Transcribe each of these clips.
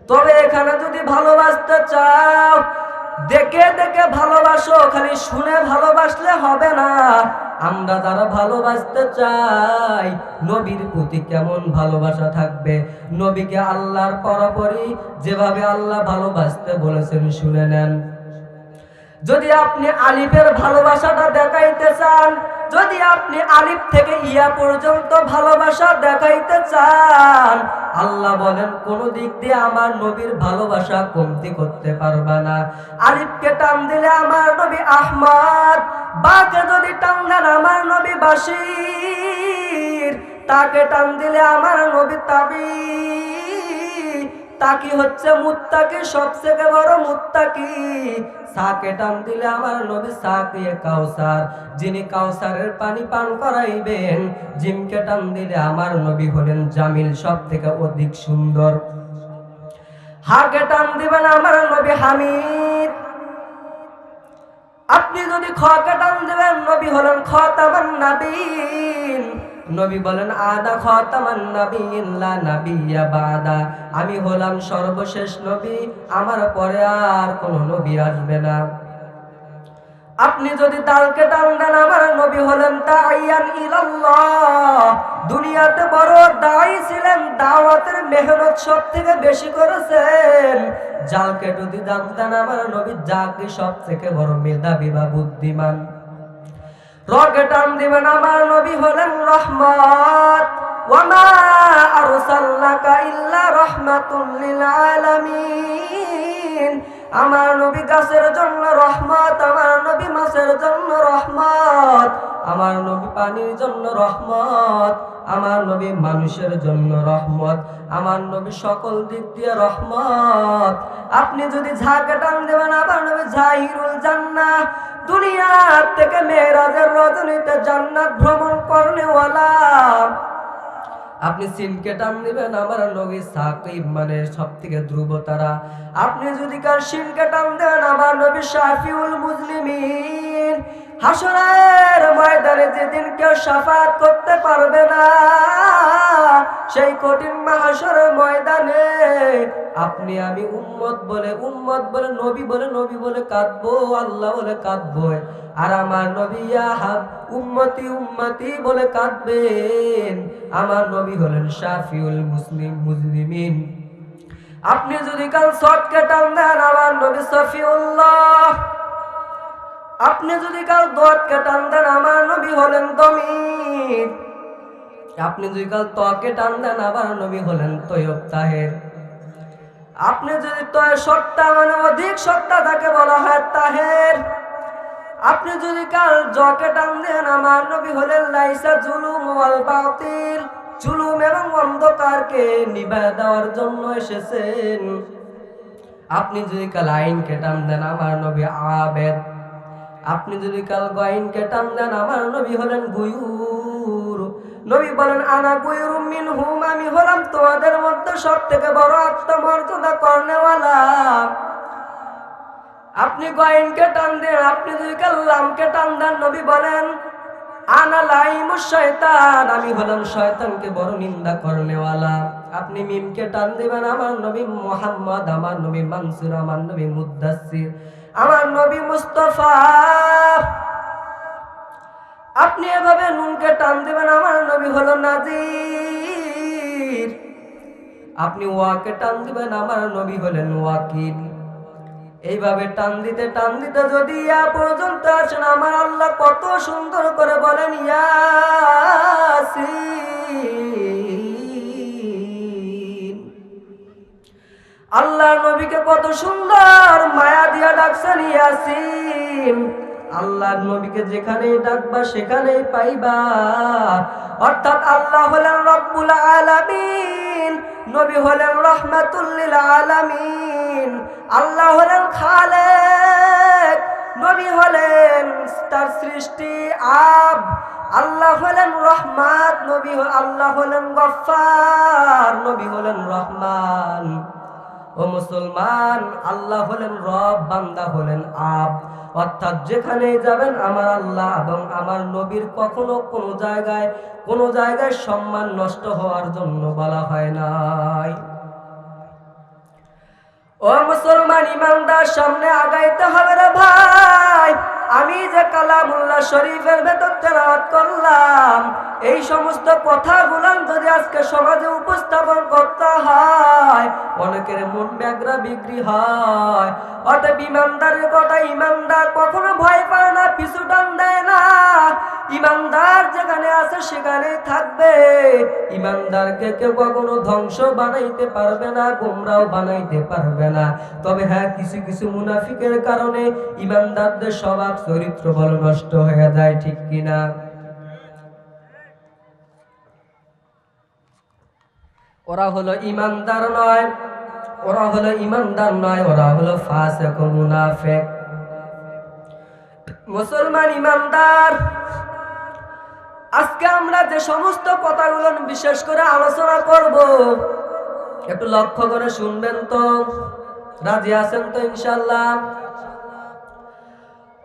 তবে এখানে যদি ভালোবাসতে চাও, দেখে দেখে ভালোবাসো, খালি শুনে ভালোবাসলে হবে না। আমরা যারা ভালোবাসতে চাই, নবীর প্রতি কেমন ভালোবাসা থাকবে, নবীকে আল্লাহর পরাপরি যেভাবে আল্লাহ ভালোবাসতে বলেছেন শুনে নেন। যদি আপনি আলিফের ভালোবাসাটা দেখাইতে চান, যদি আপনি আলিফ থেকে ইয়া পর্যন্ত ভালোবাসা দেখাইতে চান, আল্লাহ বলেন কোন দিক দিয়ে আমার নবীর ভালোবাসা কমতি করতে পারবা না। আলিফকে টান দিলে আমার নবী আহমদ, বাকে যদি টান দেন আমার নবী বাশির, তাকে টান দিলে আমার নবী তাবি, তাকি হচ্ছে মুত্তাকি, সবথেকে বড় মুত্তাকি। সাকে টান দিলে আমার নবী সাকিয়ে কাউসার, যিনি কাউসারের পানি পান করাইবেন। জিমকে টান দিলে আমার নবী হলেন জামিল, সব থেকে অধিক সুন্দর। হাকে টান দিবেন আমার নবী হামিদ। আপনি যদি খকে টান দিবেন, নবী হলেন খাতামান নবীন। নবী বলেন আদা খাতামান নবীন লা নবিয়্যা বাদা, আমি হলাম সর্বশেষ নবী, আমার পরে আর কোন নবী আসবে না। আপনি যদি দালকে টান দেন, আমার নবী হলেন দাইয়ান ইলাল্লাহ, দুনিয়াতে বড় দায়ী ছিলেন, দাওয়াতের মেহনত সব থেকে বেশি করেছেন। জালকে যদি টান দেন, আমার নবী জাকি, সব থেকে বড় মেধাবী বা বুদ্ধিমান। রকে টান দিবেন, আমার নবী হলেন রহমত, ওয়া মা আরসালনাকা ইল্লা রাহমাতুল লিল আলামিন। আমার নবী গাছের জন্য রহমত, আমার নবী মাছের জন্য রহমত, আমার নবী পানির জন্য রহমত, আমার নবী মানুষের জন্য রহমত, আমার নবী সকল দিক দিয়ে রহমত। আপনি যদি ঝাঁকে টান দেবেন, আমার নবী জাহিরুল জান্নাহ, দুনিয়া থেকে মেরাজের রজনীতে জান্নাত ভ্রমণ করনেওয়ালা। আপনি সিনকে টান দিবেন, আমার নবী সাকিব, মানে সব থেকে ধ্রুব তারা। আপনি যদি কার সিনকে টান দেন, আমার নবী শাফিউল মুজলিমিন। হাসরের ময়দানে যেদিন কেউ শাফাত করতে পারবে না, সেই কঠিন মাহশরের ময়দানে আপনি আমি উম্মত বলে নবী বলে কাঁদবো, আল্লাহ বলে কাঁদবো, আর আমার নবী ইয়া হাব উম্মতি উম্মতি বলে কাঁদবেন। আমার নবী হলেন শাফিউল মুজলিমিন। আপনি যদি কাল সটকে টান দেন, আমার নবী সফিউল্লাহ। আপনি যদি কাল দোয়াতকে টান দেন, আমার নবী হলেন দমির। আপনি যদি কাল তকে টান দেন, আমার নবী হলেন তৈয়ব তাহের। আপনি যদি তয় সত্তা মানে অধিক সত্তা, তাকে বলা হয় তাহের। আপনি যদি কাল জকে টান দেন, আমার নবী হলেন লাইসা জুলুম ওয়াল বাতিল, জুলুম এবং অন্ধকারকে নিভায় দেওয়ার জন্য এসেছেন। আপনি যদি কাল আইনকে টান দেন, আমার নবী আবেদ। আপনি যদি কাল গাইনকে টান দেন, আমার নবী হলেন গুয়ুর। নবী বলেন আনা গুয়ুরুম মিনহুম, আমি হলাম তোমাদের মধ্যে সব থেকে বড় আত্মমর্যাদা করনেওয়ালা। আপনি গাইনকে টান দেন, আপনি যদি কাল লামকে টান দেন, নবী বলেন আনা লাইমুশ শয়তান, আমি হলাম শয়তানকে বড় নিন্দা করনেওয়ালা। আপনি মিমকে টান দিবেন, আমার নবী মুহাম্মদ, আমার নবী মানসুর, আমার নবী মুদ্দাসসির, আমার নবী মুস্তাফা। আপনি এভাবে নুনকে টান দিবেন, আমার নবী হলো নাজির। আপনি ওয়াকে টান দিবেন, আমার নবী হলেন ওয়াকিল। এইভাবে টান দিতে যদি ইয়া পর্যন্ত আসেন, আমার আল্লাহ কত সুন্দর করে বলেন ইয়াসিন। আল্লাহ নবীকে কত সুন্দর মায়া দিয়া ডাকছেন ইয়াসিন। আল্লাহ নবীকে যেখানেই ডাকবা সেখানেই পাইবা। অর্থাৎ আল্লাহ হলেন রব্বুল আলামিন, নবী হলেন রাহমাতুল লিল আলামিন। আল্লাহ হলেন খালেক, নবী হলেন তার সৃষ্টি আব। আল্লাহ হলেন রহমান, আল্লাহ হলেন গফফার, নবী হলেন রহমান। ও মুসলমান, আল্লাহ হলেন রব, বান্দা হলেন আব। অর্থাৎ যেখানেই যাবেন আমার আল্লাহ এবং আমার নবীর কখনো কোনো জায়গায় সম্মান নষ্ট হওয়ার জন্য বলা হয় নাই। ও মুসলমান ইমানদার, সামনে আগাইতে হবে রে ভাই। আমি যে কালামুল্লাহ শরীফের ভেতর তেলাওয়াত করলাম, এই সমস্ত কথাগুলো যদি আজকে সমাজে উপস্থাপন করতে হয়, অনেকের মন ব্যাগ্রা বিক্রি হয়। অতএব ইমানদারের কথা, ইমানদার কখনো ভয় পায় না, পিছু টান দেয় না। ইমানদার যেখানে আছে সেখানেই থাকবে। ইমানদারকে কেউ কখনো ধ্বংস বানাইতে পারবে না, গোমরাও বানাইতে পারবে না। তবে হ্যাঁ, কিছু কিছু মুনাফিকের কারণে ইমানদারদের স্বভাব চরিত্র বল নষ্ট হয়ে যায়, ঠিক কিনা? ওরা হলো ইমানদার নয়, ওরা হলো ইমানদার নয়, ওরা হলো ফাসিক ও মুনাফিক। মুসলমান ইমানদার, আজকে আমরা যে সমস্ত কথাগুলো বিশেষ করে আলোচনা করব, একটু লক্ষ্য করে শুনবেন তো। রাজি আছেন তো ইনশাআল্লাহ?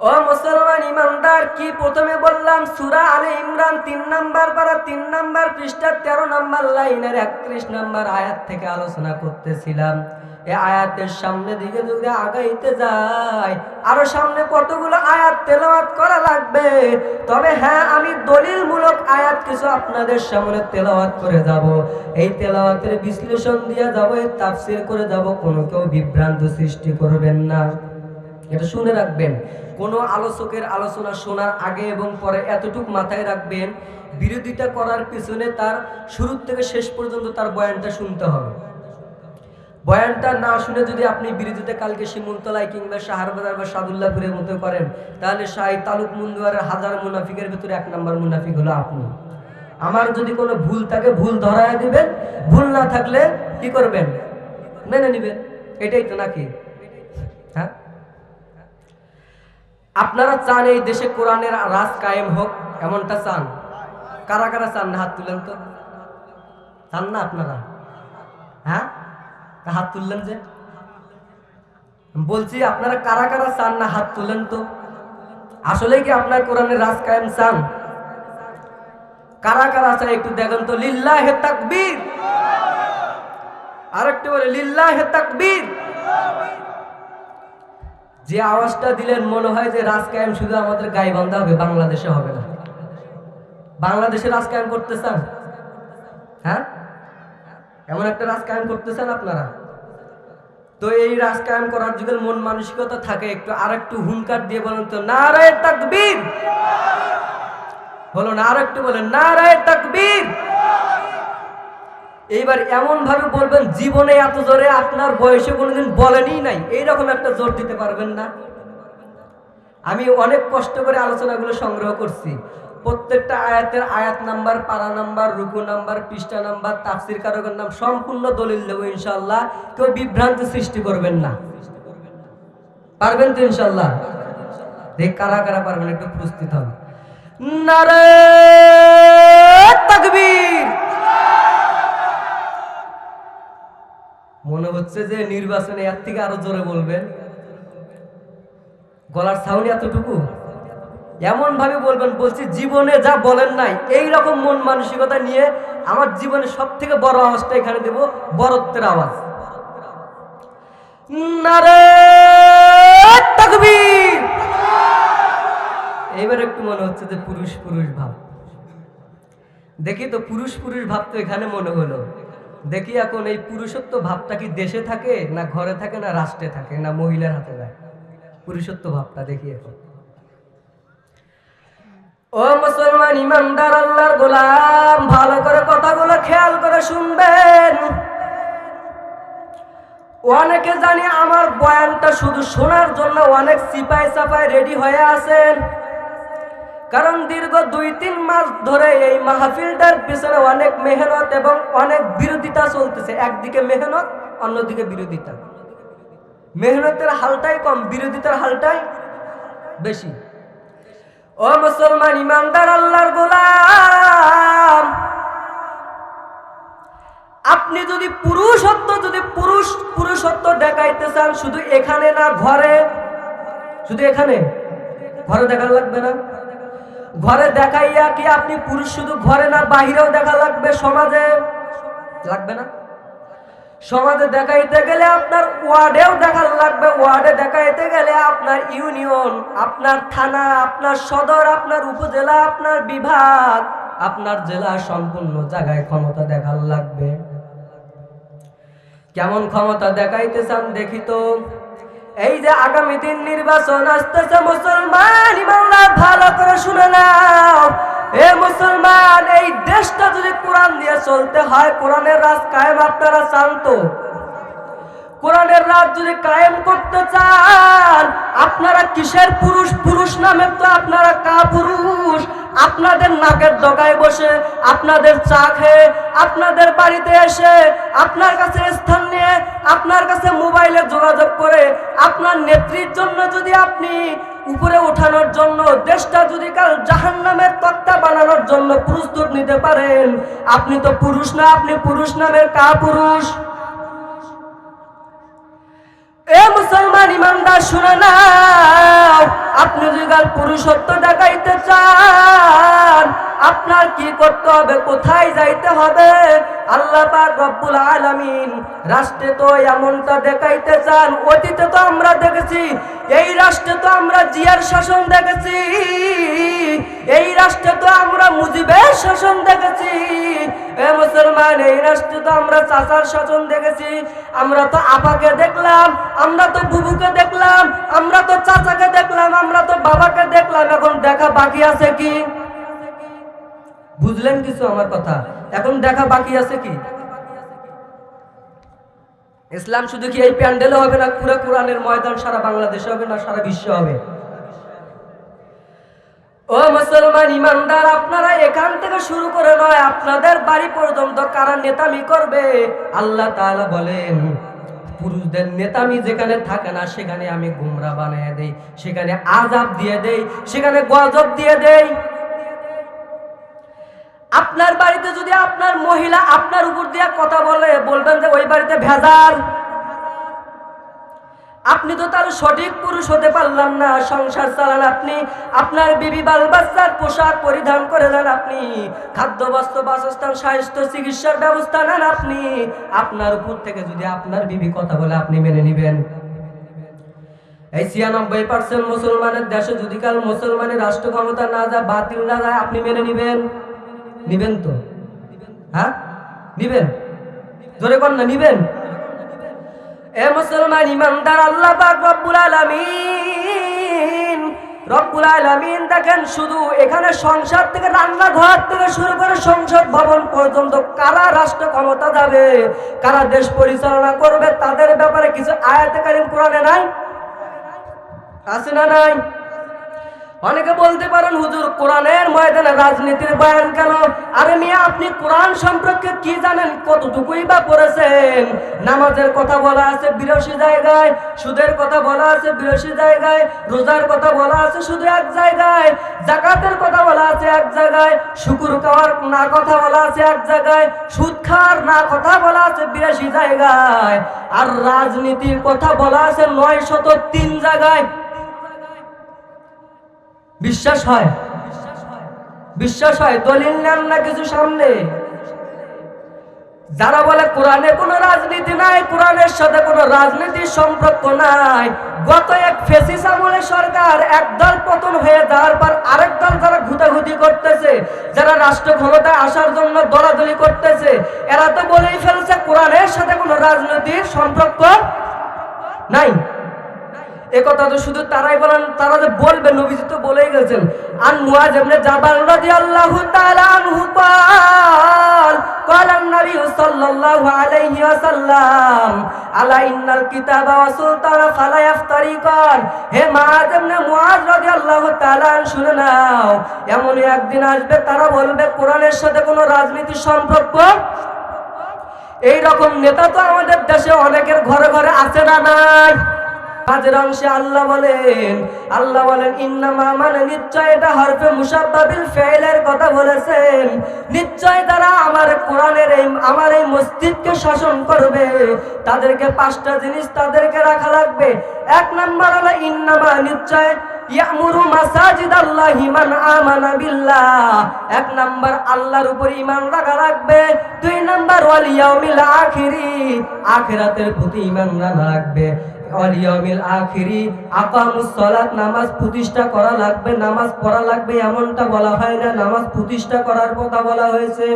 ও মুসলমান ইমানদার, কি প্রথমে বললাম? সূরা আলে ইমরান 3 নাম্বার পারা 3 নাম্বার পৃষ্ঠা 13 নাম্বার লাইনের 31 নাম্বার আয়াত থেকে আলোচনা করতেছিলাম। এই আয়াতের সামনে দিকে যদি আগাইতে যায়, আরো সামনে কতগুলো আয়াত তেলাওয়াত করা লাগবে। তবে হ্যাঁ, আমি দলিলমূলক আয়াত কিছু আপনাদের সামনে তেলাওয়াত করে যাব। এই তেলাওয়াতের বিশ্লেষণ দিয়ে যাব, এর তাফসীর করে যাব। কোনো কেউ বিভ্রান্ত সৃষ্টি করবেন না, এটা শুনে রাখবেন। কোনো আলোচকের আলোচনা শোনার আগে এবং পরে এতটুকু মাথায় রাখবেন, বিরোধিতা করার পিছনে তার শুরু থেকে শেষ পর্যন্ত তার বয়ানটা শুনতে হবে। বয়ানটা না শুনে যদি আপনি বিরোধিতা কালকে শিমুলতলায় কিংবা শাহরবাজার বা সাদুল্লাহপুরের মতো করেন, তাহলে শাহী তালুক মুন্দুয়ারের হাজার মুনাফিকের ভিতরে 1 নম্বর মুনাফিক হলো আপনি। আমার যদি কোনো ভুল থাকে ভুল ধরায় দিবেন, ভুল না থাকলে কি করবেন? মেনে নিবেন। এটাই তো নাকি? হ্যাঁ, আপনারা চান এই দেশে কোরআনের রাজ কায়েম হোক, এমনটা চান? কারা কারা চান না? হাত তুলেন তো। চান না আপনারা? হ্যাঁ, হাত তুললেন যে? বলছি, আপনারা কারা কারা চান না? হাত তুলেন তো। আসলে কি আপনার কোরআনের রাজ কায়েম চান? কারা কারা চান একটু দেখেন তো। লিল্লাহে তাকবীর। আরেকটু বলে লিল্লাহে তাকবীর। যে আওয়াজটা দিলেন, মনে হয় যে রাজ কায়েম শুধু আমাদের গাইবান্ধা হবে, বাংলাদেশে হবে না। বাংলাদেশে রাজ কায়েম করতে চান? হ্যাঁ, এমন একটা রাজ কায়েম করতে চান আপনারা? তো এই রাজ কায়েম করার যুগের মন মানসিকতা থাকে, একটু আরেকটু হুঙ্কার দিয়ে বলেন তো, নারায়ে তাকবীর। হলো না? আরেকটু বলেন, নারায়ে তাকবীর। এইবার এমন ভাবে বলবেন, জীবনে এত জোরে আপনার বয়সে কোনোদিন বলেনই নাই, এইরকম একটা জোর দিতে পারবেন না। আমি অনেক কষ্ট করে আলোচনাগুলো সংগ্রহ করছি। প্রত্যেকটা আয়াতের আয়াত নাম্বার, পারা নাম্বার, রুকু নাম্বার, পৃষ্ঠা নাম্বার, তাফসীর কারকের নাম, সম্পূর্ণ দলিল দেব ইনশাআল্লাহ। কেউ বিভ্রান্তি সৃষ্টি করবেন না। পারবেন তো ইনশাআল্লাহ? দেখ কারা কারা পারবেন, একটু প্রস্তুত হন। নারায়ে তাকবীর। মনে হচ্ছে যে নির্বাচনে এর থেকে আরো জোরে বলবেন। গলার সাউন্ড এতটুকু, এমন ভাবে বলবেন, বলছি জীবনে যা বলেন নাই এইরকম মন মানসিকতা নিয়ে আমার জীবনে সব থেকে বড় আওয়াজটা এখানে দেব, বরত্বের আওয়াজ। নারায়ে তাকবীর। এইবার একটু মনে হচ্ছে যে পুরুষ পুরুষ ভাব। দেখি তো, পুরুষ পুরুষ ভাব তো এখানে মনে হলো। দেখি এখন এই পুরুষত্ব ভাবটা কি দেশে থাকে, না ঘরে থাকে, না রাষ্ট্রে থাকে, না মহিলার হাতে থাকে? পুরুষত্ব ভাবটা দেখি এখন। ও মুসলমান ইমানদার, আল্লাহর গোলাম, ভালো করে কথাগুলো খেয়াল করে শুনবেন। অনেকে জানি আমার বয়ানটা শুধু শোনার জন্য অনেক সিপাই সাপাই রেডি হয়ে আছেন, কারণ দীর্ঘ 2-3 মাস ধরে এই মাহফিলটার পিছনে অনেক মেহনত এবং অনেক বিরোধিতা চলতেছে। একদিকে মেহনত, অন্যদিকে বিরোধিতা। মেহনতের হালটাই কম, বিরোধিতার হালটাই বেশি। ও মুসলমান ইমানদার, আল্লাহর গোলাম, আপনি যদি পুরুষত্ব দেখাইতে চান, শুধু এখানে না, ঘরে, শুধু এখানে ঘরে দেখা লাগবে না। ঘরে দেখাইয়া কি আপনি পুরুষ শুধু ঘরে না, বাহিরেও দেখা লাগবে, সমাজে লাগবে না? সমাজে দেখাইতে গেলে আপনার ওয়ার্ডেও দেখার লাগবে, ওয়ার্ডে দেখাইতে গেলে আপনার ইউনিয়ন, আপনার থানা, আপনার সদর, আপনার উপজেলা, আপনার বিভাগ, আপনার জেলা, সম্পূর্ণ জায়গায় ক্ষমতা দেখার লাগবে। কেমন ক্ষমতা দেখাইতে চান দেখি তো। এই যে আগামী দিন নির্বাচন আসতেছে, মুসলমান ইমানদার ভালো করে শুনে নাও। এ মুসলমান, এই দেশটা যদি কোরআন দিয়ে চলতে হয়, কোরআনের রাজ কায়েম আপনারা চান তো? কোরআনের রাজ যদি কায়েম করতে চান, আপনারা কিসের পুরুষ? পুরুষ নামে তো আপনারা কাপুরুষ। আপনাদের নাকের ডগায় বসে, আপনাদের চা খেয়ে, আপনাদের বাড়িতে এসে, আপনার কাছে স্থান নিয়ে, আপনার কাছে মোবাইলে যোগাযোগ করে, আপনার নেত্রীর জন্য যদি আপনি উপরে ওঠানোর জন্য, দেশটা যদি কাল জাহান্নামের তক্তা বানানোর জন্য প্রস্তুত নিতে পারেন, আপনি তো পুরুষ না, আপনি পুরুষ নামের কাপুরুষ। এ মুসলমান ইমানদার শুনে নাও, আপনি যদি কাল পুরুষত্ব দেখাইতে চান, আপনার কি করতে হবে, কোথায় যাইতে হবে? আল্লাহ পাক রব্বুল আলামিন রাষ্ট্রে তো এমনটা দেখাইতে চান। অতীতে তো আমরা দেখেছি, এই রাষ্ট্রে তো আমরা জিয়ার শাসন দেখেছি, এই রাষ্ট্রে তো আমরা মুজিবের শাসন দেখেছি। এ মুসলমান, এই রাষ্ট্রে তো আমরা চাচার শাসন দেখেছি, আমরা তো আপাকে দেখলাম, আমরা তো বুবুকে দেখলাম, আমরা তো চাচাকে দেখলাম, আমরা তো বাবাকে দেখলাম। এখন দেখা বাকি আছে কি? বুঝলেন কিছু আমার কথা? এখন দেখা বাকি আছে কি? ইসলাম শুধু কি এই প্যান্ডেলে হবে না, পুরো কোরআনের ময়দান সারা বাংলাদেশে হবে না সারা বিশ্বে হবে? ও মুসলমান ইমানদার, আপনারা এখান থেকে শুরু করে নয়, আপনাদের বাড়ি পর্যন্ত কারা নেতামি করবে? আল্লাহ তাআলা বলেন, পুরুষদের নেতামি যেখানে থাকে না, সেখানে আমি গুমরা বানিয়ে দেই, সেখানে আযাব দিয়ে দেই, সেখানে গজব দিয়ে দেই। আপনার বাড়িতে যদি আপনার মহিলা আপনার উপর দিয়ে কথা বলে, বলবেন যে ওই বাড়িতে ভেজাল। আপনি তো তার সঠিক পুরুষ হতে পারলাম না, সংসার চালান আপনি, আপনার বিবি বাল বাচ্চার পোশাক পরিধান করে নেন আপনি, খাদ্য বস্ত্র বাসস্থান স্বাস্থ্য চিকিৎসার ব্যবস্থা নেন আপনি, আপনার উপর থেকে যদি আপনার বিবি কথা বলে আপনি মেনে নিবেন? এই ৯৬% মুসলমানের দেশে যদি কাল মুসলমানের রাষ্ট্র ক্ষমতা না যায়, বাতিল না যায়, আপনি মেনে নিবেন? নিবেন তো? হ্যাঁ নিবেন? জোরে কর না, নিবেন? এ মুসলমান ইমানদার, আল্লাহ পাক রব্বুল আলামিন দেখেন, শুধু এখানে সংসার থেকে, রান্নাঘর থেকে শুরু করে সংসদ ভবন পর্যন্ত কারা রাষ্ট্র ক্ষমতা যাবে, কারা দেশ পরিচালনা করবে, তাদের ব্যাপারে কিছু আয়াতে কারিম কোরআনে নাই? আছে না নাই? অনেকে বলতে পারেন, হুজুর কোরআনের ময়দানে রাজনীতির বয়ান কেন? আরে মিয়া, আপনি কোরআন সম্পর্কে কি জানেন? কতটুকুই বা পড়েছেন? নামাজের কথা বলা আছে ৮২ জায়গায়, সুদের কথা বলা আছে ৮২ জায়গায়, রোজার কথা বলা আছে শুধু এক জায়গায়, যাকাতের কথা বলা আছে এক জায়গায়, শুকুর খাওয়ার না কথা বলা আছে এক জায়গায়, সুদ খাওয়ার না কথা বলা আছে ৮২ জায়গায়, আর রাজনীতির কথা বলা আছে ৯০৩ জায়গায়। বিশ্বাস হয়? বিশ্বাস হয়? দলিল নেন না কিছু সামনে? যারা বলে কোরআনে কোনো রাজনীতি নাই, কোরআনের সাথে কোনো রাজনীতির সম্পর্ক নাই, গত এক ফেসিস আমলের সরকার এক দল পতন হয়ে যাওয়ার পর আরেক দল যারা ঘুতাঘুতি করতেছে, যারা রাষ্ট্র ক্ষমতায় আসার জন্য দলাদলি করতেছে, এরা তো বলেই ফেলছে কোরআনের সাথে কোনো রাজনীতির সম্পর্ক নাই। একথা তো শুধু তারাই বলেন, তারা যে বলবে, নবীজি তো বলেই গেছেন। আন মুআয ইবনে জাবাল রাদিয়াল্লাহু তাআলা আনহু قال النبي صلى الله عليه وسلم আলা ইন্নাল কিতাবা ওয়া সুলতানা ফালা ইফতারিকান। হে মুআয ইবনে মুআয রাদিয়াল্লাহু তাআলা শুনে নাও, এমন একদিন আসবে তারা বলবে কোরআনের সাথে কোনো রাজনীতির সম্পর্ক। এই রকম নেতা তো আমাদের দেশে অনেকের ঘরে ঘরে আছে না নাই? কাজের অংশে আল্লাহ বলেন ইন্নামা, মানে নিশ্চয়, এটা হরফে মুশাব্বাবিল ফাইলের কথা বলেছেন। নিশ্চয় তারা আমার কোরআনের আমার এই মসজিদকে শাসন করবে, তাদেরকে ৫টা জিনিস তাদেরকে রাখা লাগবে। এক নাম্বার হলো ইন্নামা, নিশ্চয়, ইয়ামুরু মাসাজিদাল্লাহি মান আমানা বিল্লাহ। এক নাম্বার আল্লাহর উপর ঈমান রাখা লাগবে। দুই নাম্বার ওয়াল ইয়াউমিল আখিরি, আখিরাতের প্রতি ঈমান রাখবে। ওয়াল ইয়াউমিল আখিরি আকামুস সালাত, নামাজ প্রতিষ্ঠা করা লাগবে, নামাজ পড়া লাগবে এমনটা বলা হয় না, নামাজ প্রতিষ্ঠা করার কথা বলা হয়েছে।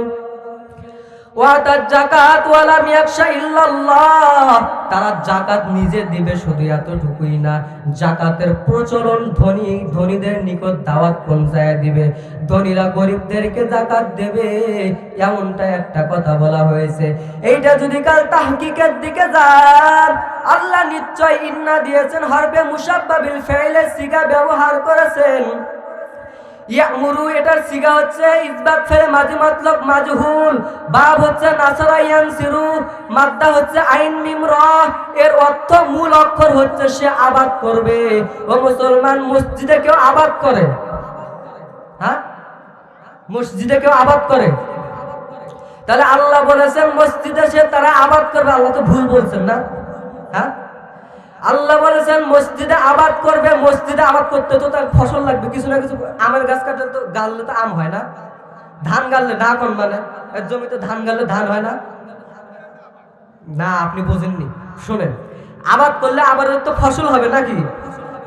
ওয়াতাজ যাকাত ওয়ালাম ইয়াখশা ইল্লাল্লাহ, তারা যাকাত নিজে দিবে, শুধু এতটুকুই না, যাকাতের প্রচলন ধনীদের নিকট দাওয়াত পৌঁছায় দিবে, ধনীরা গরিবদেরকে যাকাত দেবে, এমনটা একটা কথা বলা হয়েছে। এইটা যদি কাল তাহকিকের দিকে যান, আল্লাহ নিশ্চয় ইন্না দিয়েছেন, হরফে মুসাব্বা বিল ফাইলের সিগা ব্যবহার করেছেন। ইয়ামুরু এটার সিগা হচ্ছে ইসবাত ফেলে মাজি মতলব মাজহুল, বাব হচ্ছে নাসারা ইয়ানসিরু, মাদ্দা হচ্ছে আইন মিম র, এর অর্থ মূল অক্ষর হচ্ছে সে আবাদ করবে। ও মুসলমান, মসজিদে কেউ আবাদ করে? হ্যাঁ, মসজিদে কেউ আবাদ করে? তাহলে আল্লাহ বলেছেন মসজিদে সে তারা আবাদ করবে, আল্লাহ তো ভুল বলছেন না? হ্যাঁ, আল্লাহ বলেছেন মসজিদে আবাদ করবে। মসজিদে আবাদ করতে তো তার ফসল লাগবে, কিছু না কিছু। আমের গাছ কাটলে তো গাললে তো আম হয় না, ধান গাললে না কোন মানে এর জমিতে ধান গাললে ধান হয় না? না, আপনি বোঝেননি, শোনেন। আবাদ করলে আবার তো ফসল হবে নাকি?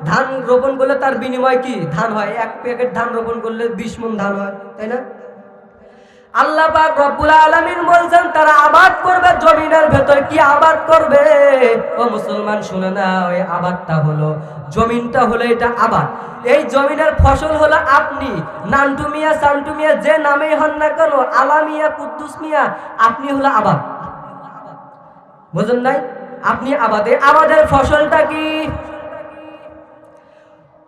ধান রোপণ করলে তার বিনিময় কি? ধান হয়। এক প্যাকেট ধান রোপণ করলে 20 মণ ধান হয়, তাই না? আল্লাহ পাক রব্বুল আলামিন বলছেন তারা আবাদ করবে জমিনের ভেতর। কি আবাদ করবে? ও মুসলমান শুনে না, ওই আবাদটা হলো, জমিনটা হলো এটা আবাদ। এই জমিনের ফসল হলো আপনি, নান্টু মিয়া, সান্টু মিয়া, যে নামেই হন না কেন, আলা মিয়া, কুদ্দুস মিয়া, আপনি হলো আবাদ। বুঝেন নাই? আপনি আবাদে। আবাদের ফসলটা কি?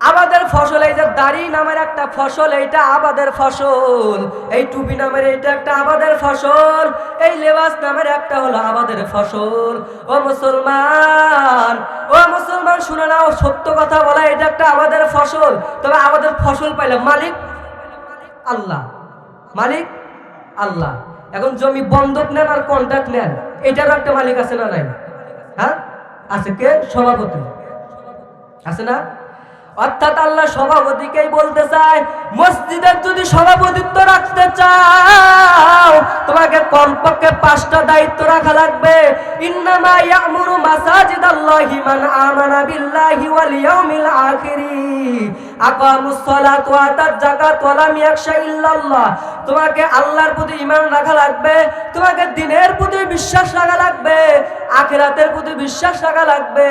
আবাদের ফসল এই যে দাড়ি নামের একটা ফসল, এইটা আবাদের ফসল। এই টুপি নামের এইটা একটা আবাদের ফসল। এই লেবাস নামের একটা হলো আবাদের ফসল। ও মুসলমান, ও মুসলমান শুনে নাও, সত্য কথা বলা, এটা একটা আবাদের ফসল। তবে আবাদের ফসল পাইলে মালিক আল্লাহ, মালিক আল্লাহ। এখন জমি বন্ধক নেন আর কন্ট্রাক্ট নেন, এটারও একটা মালিক আছে না নাই? হ্যাঁ, আছে। কে? সভাপতি আছে না? অর্থাৎ আল্লাহ সভাপতিকেই বলতে চায়, মসজিদের যদি সভাপতিত্ব রাখতে চাও, তোমাকে কমপক্ষে 5টা দায়িত্ব রাখা লাগবে। ইন্নামা ইয়ামুরু মাসাজিদাল্লাহি মান আমানা বিল্লাহি ওয়াল ইয়াউমিল আখিরি আকামুস সালাত ওয়া আতাজ যাকাত ওয়া লাম ইয়াখশা ইল্লাল্লাহ। তোমাকে আল্লাহর প্রতি ঈমান রাখা লাগবে, তোমাকে দ্বীনের প্রতি বিশ্বাস রাখা লাগবে, আখিরাতের প্রতি বিশ্বাস রাখা লাগবে।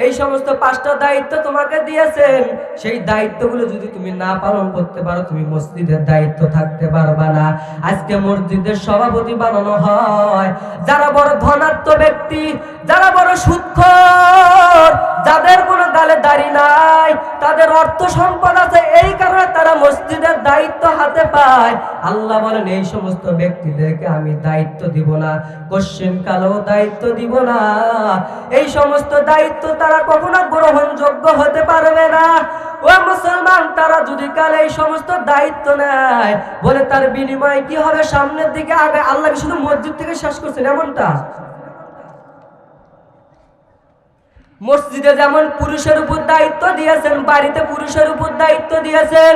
এই সমস্ত 5টা দায়িত্ব তোমাকে দিয়েছেন। সেই দায়িত্বগুলো যদি তুমি না পালন করতে পারো, তুমি মসজিদের দায়িত্ব থাকতে পারবা না। আজকে মসজিদের সভাপতি বানানো হয় যারা বড় ধনাঢ্য ব্যক্তি, যারা বড় সুদখোর, যাদের কোনো গালে দাড়ি নাই, তাদের অর্থ সম্পদ আছে, এই কারণে তারা মসজিদের দায়িত্ব হাতে পায়। আল্লাহ বলেন এই সমস্ত ব্যক্তিদেরকে আমি দায়িত্ব দিব না, কোশ্চেন কালেও দায়িত্ব দিব না। এই সমস্ত দায়িত্ব তারা কখনো গ্রহণযোগ্য হতে পারবে না। ও মুসলমান, তারা যদি কালে এই সমস্ত দায়িত্ব নেয়, বলে তার বিনিময়ে কি হবে? সামনের দিকে আগে। আল্লাহ কি শুধু মসজিদ থেকে শেষ করছেন এমনটা? মসজিদে যেমন পুরুষের উপর দায়িত্ব দিয়েছেন, বাড়িতে পুরুষের উপর দায়িত্ব দিয়েছেন।